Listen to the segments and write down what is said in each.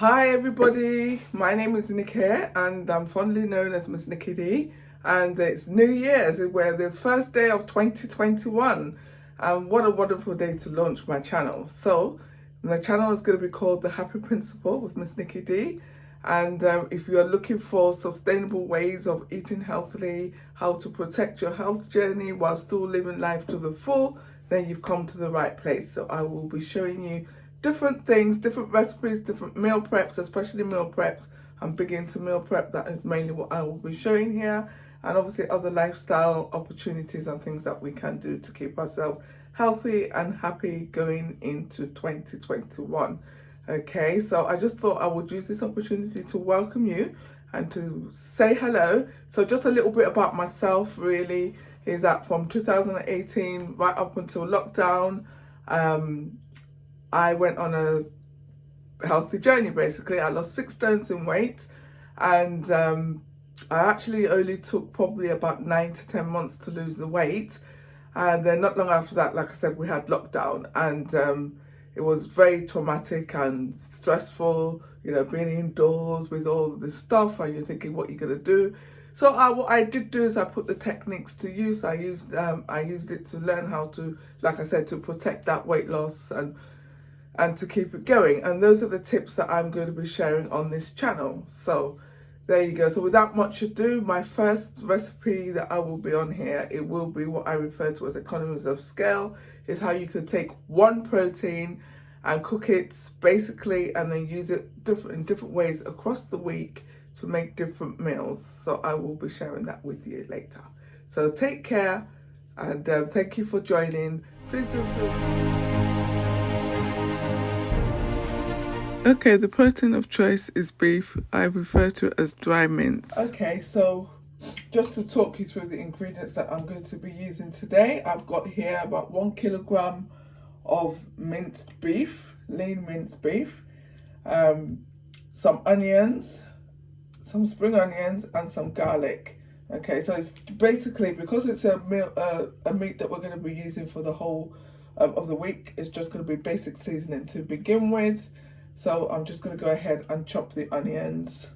Hi everybody, my name is Nick here and I'm fondly known as Msnikkidee, and it's New Year's, where the first day of 2021, and what a wonderful day to launch my channel. So my channel is going to be called The Happy Principle with Msnikkidee, and if you are looking for sustainable ways of eating healthily, how to protect your health journey while still living life to the full, then you've come to the right place. So I will be showing you different things, different recipes, different meal preps, especially meal preps. I'm big into meal prep. That is mainly what I will be showing here. And obviously other lifestyle opportunities and things that we can do to keep ourselves healthy and happy going into 2021. Okay, so I just thought I would use this opportunity to welcome you and to say hello. So just a little bit about myself really is that from 2018 right up until lockdown, I went on a healthy journey basically. I lost 6 stones in weight, and I actually only took probably about 9 to 10 months to lose the weight. And then not long after that, like I said, we had lockdown, and it was very traumatic and stressful, you know, being indoors with all this stuff and you're thinking what you're going to do. So what I did do is I put the techniques to use. I used it to learn how to, like I said, to protect that weight loss and to keep it going. And those are the tips that I'm going to be sharing on this channel. So there you go. So without much ado, my first recipe that I will be on here, it will be what I refer to as economies of scale. Is how you could take one protein and cook it basically and then use it in different ways across the week to make different meals. So I will be sharing that with you later. So take care, and thank you for joining. Please do feel Okay, the protein of choice is beef. I refer to it as dry mince. Okay, so just to talk you through the ingredients that I'm going to be using today, I've got here about 1 kilogram of minced beef, lean minced beef, some onions, some spring onions, and some garlic. Okay, so it's basically, because it's a meat that we're going to be using for the whole of the week, it's just going to be basic seasoning to begin with. So I'm just going to go ahead and chop the onions.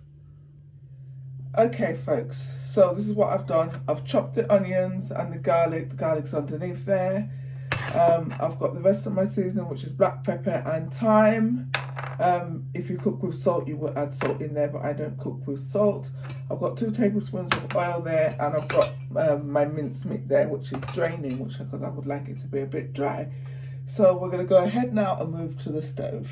Okay folks, so this is what I've done. I've chopped the onions and the garlic's underneath there. I've got the rest of my seasoning, which is black pepper and thyme. If you cook with salt, you will add salt in there, but I don't cook with salt. I've got 2 tablespoons of oil there, and I've got my minced meat there, which is draining, because I would like it to be a bit dry. So we're going to go ahead now and move to the stove.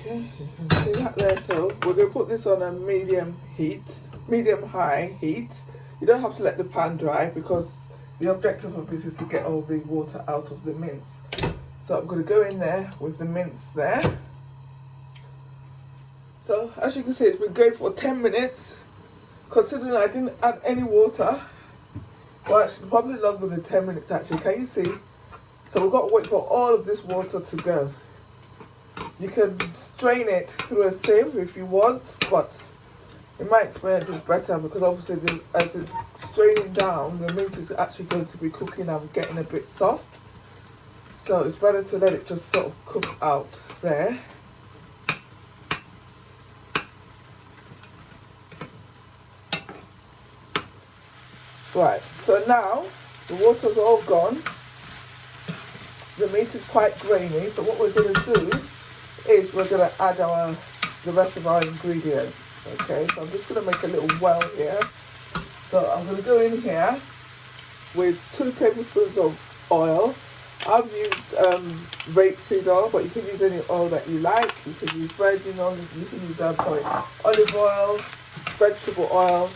Okay, you can see that there. So we're going to put this on a medium high heat. You don't have to let the pan dry, because the objective of this is to get all the water out of the mince. So I'm going to go in there with the mince there. So as you can see, it's been going for 10 minutes. Considering I didn't add any water, well, actually probably longer than 10 minutes actually. Can you see? So we've got to wait for all of this water to go. You can strain it through a sieve if you want, but in my experience it's better, because obviously as it's straining down, the meat is actually going to be cooking and getting a bit soft. So it's better to let it just sort of cook out there. Right, so now the water's all gone. The meat is quite grainy, so what we're going to do is we're going to add the rest of our ingredients. Okay, so I'm just going to make a little well here. So I'm going to go in here with 2 tablespoons of oil. I've used rapeseed oil, but you can use any oil that you like. You can use virgin oil, you can use olive oil, vegetable oil.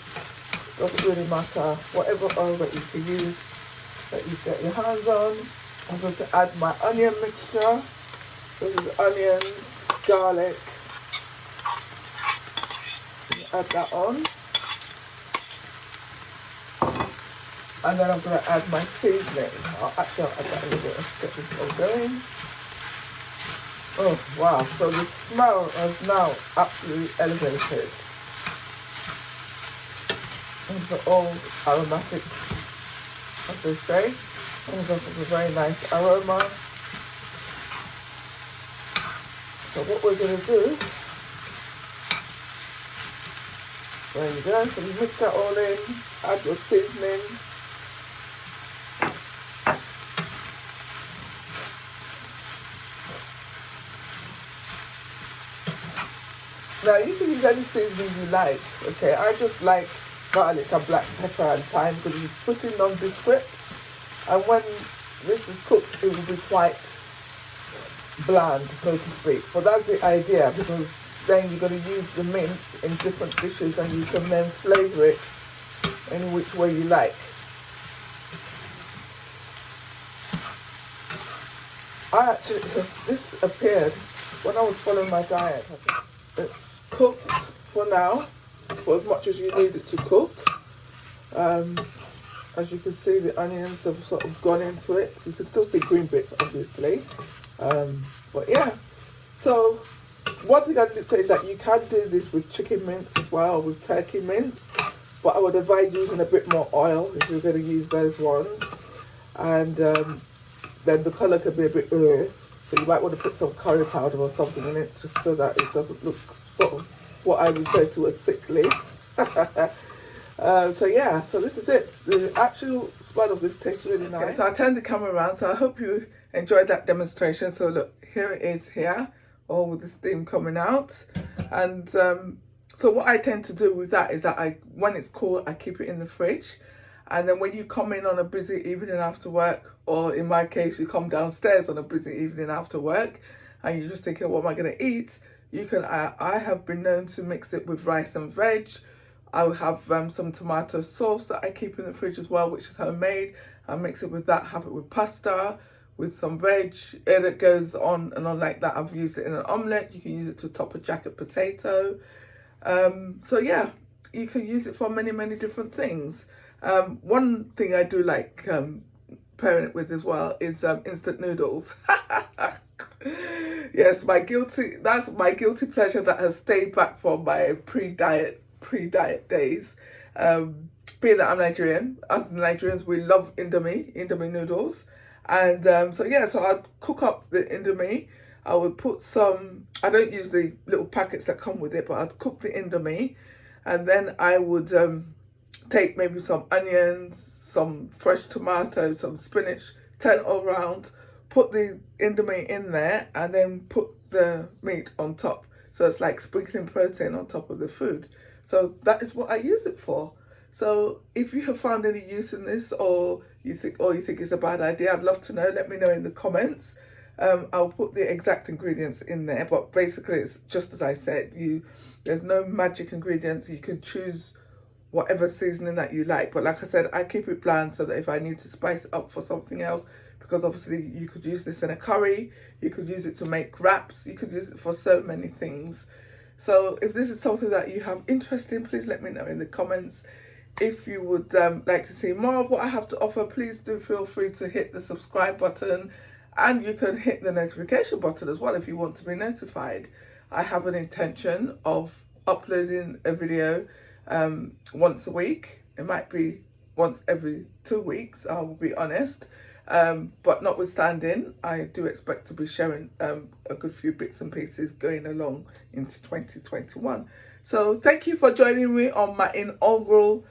Doesn't really matter. Whatever oil that you can use, that you get your hands on. I'm going to add my onion mixture. This is onions, garlic. Add that on. And then I'm going to add my seasoning. I'll add that a little bit. Let's get this all going. Oh, wow. So the smell is now absolutely elevated. These are all aromatic, as they say. And it's a very nice aroma. So what we're going to do, there you go, so you mix that all in, add your seasoning. Now you can use any seasoning you like, okay? I just like garlic and black pepper and thyme because it's pretty nondescript, and when this is cooked it will be quite bland, so to speak. But that's the idea, because then you're going to use the mince in different dishes and you can then flavour it any which way you like. I actually, this appeared when I was following my diet. It's cooked for now, for as much as you need it to cook. As you can see, the onions have sort of gone into it. So you can still see green bits, obviously. But yeah, so one thing I did say is that you can do this with chicken mince as well, or with turkey mince. But I would advise using a bit more oil if you're going to use those ones. And then the colour can be a bit so you might want to put some curry powder or something in it, just so that it doesn't look sort of what I refer to as sickly. So yeah, so this is it. The actual smell of this tastes really nice. Okay, so I turned the camera around, so I hope you enjoyed that demonstration. So look, here it is here, all with the steam coming out. And so what I tend to do with that is that when it's cool, I keep it in the fridge. And then when you come in on a busy evening after work, or in my case, you come downstairs on a busy evening after work, and you're just thinking, what am I going to eat? You can, I have been known to mix it with rice and veg. I'll have some tomato sauce that I keep in the fridge as well, which is homemade. I'll mix it with that, have it with pasta, with some veg, and it goes on and on like that. I've used it in an omelette. You can use it to top a jacket potato. So yeah, you can use it for many, many different things. One thing I do like pairing it with as well is instant noodles. Yes, that's my guilty pleasure that has stayed back from my pre-diet days. Being that I'm Nigerian, as Nigerians we love Indomie noodles. And so yeah, so I'd cook up the Indomie. I would put some, I don't use the little packets that come with it, but I'd cook the Indomie, and then I would take maybe some onions, some fresh tomatoes, some spinach, turn it all around, put the Indomie in there, and then put the meat on top. So it's like sprinkling protein on top of the food. So that is what I use it for. So if you have found any use in this, or you think it's a bad idea, I'd love to know. Let me know in the comments. I'll put the exact ingredients in there, but basically it's just as I said. There's no magic ingredients. You can choose whatever seasoning that you like, but like I said, I keep it bland so that if I need to spice it up for something else, because obviously you could use this in a curry, you could use it to make wraps, you could use it for so many things. So if this is something that you have interest in, please let me know in the comments. If you would like to see more of what I have to offer, please do feel free to hit the subscribe button, and you can hit the notification button as well if you want to be notified. I have an intention of uploading a video once a week. It might be once every 2 weeks, I will be honest. But notwithstanding, I do expect to be sharing a good few bits and pieces going along into 2021. So thank you for joining me on my inaugural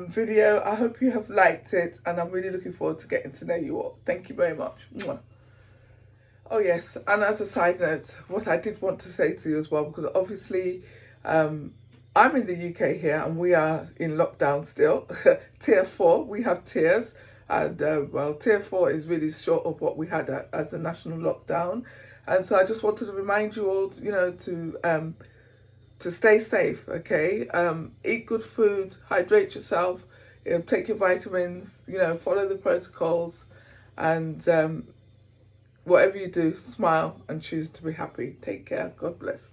video. I hope you have liked it, and I'm really looking forward to getting to know you all. Thank you very much. Mwah. Oh yes, and as a side note, what I did want to say to you as well, because obviously I'm in the UK here and we are in lockdown still. Tier 4, we have tiers. And well, tier 4 is really short of what we had as a national lockdown. And so I just wanted to remind you all, to stay safe, okay? Eat good food, hydrate yourself, take your vitamins, follow the protocols, and whatever you do, smile and choose to be happy. Take care. God bless.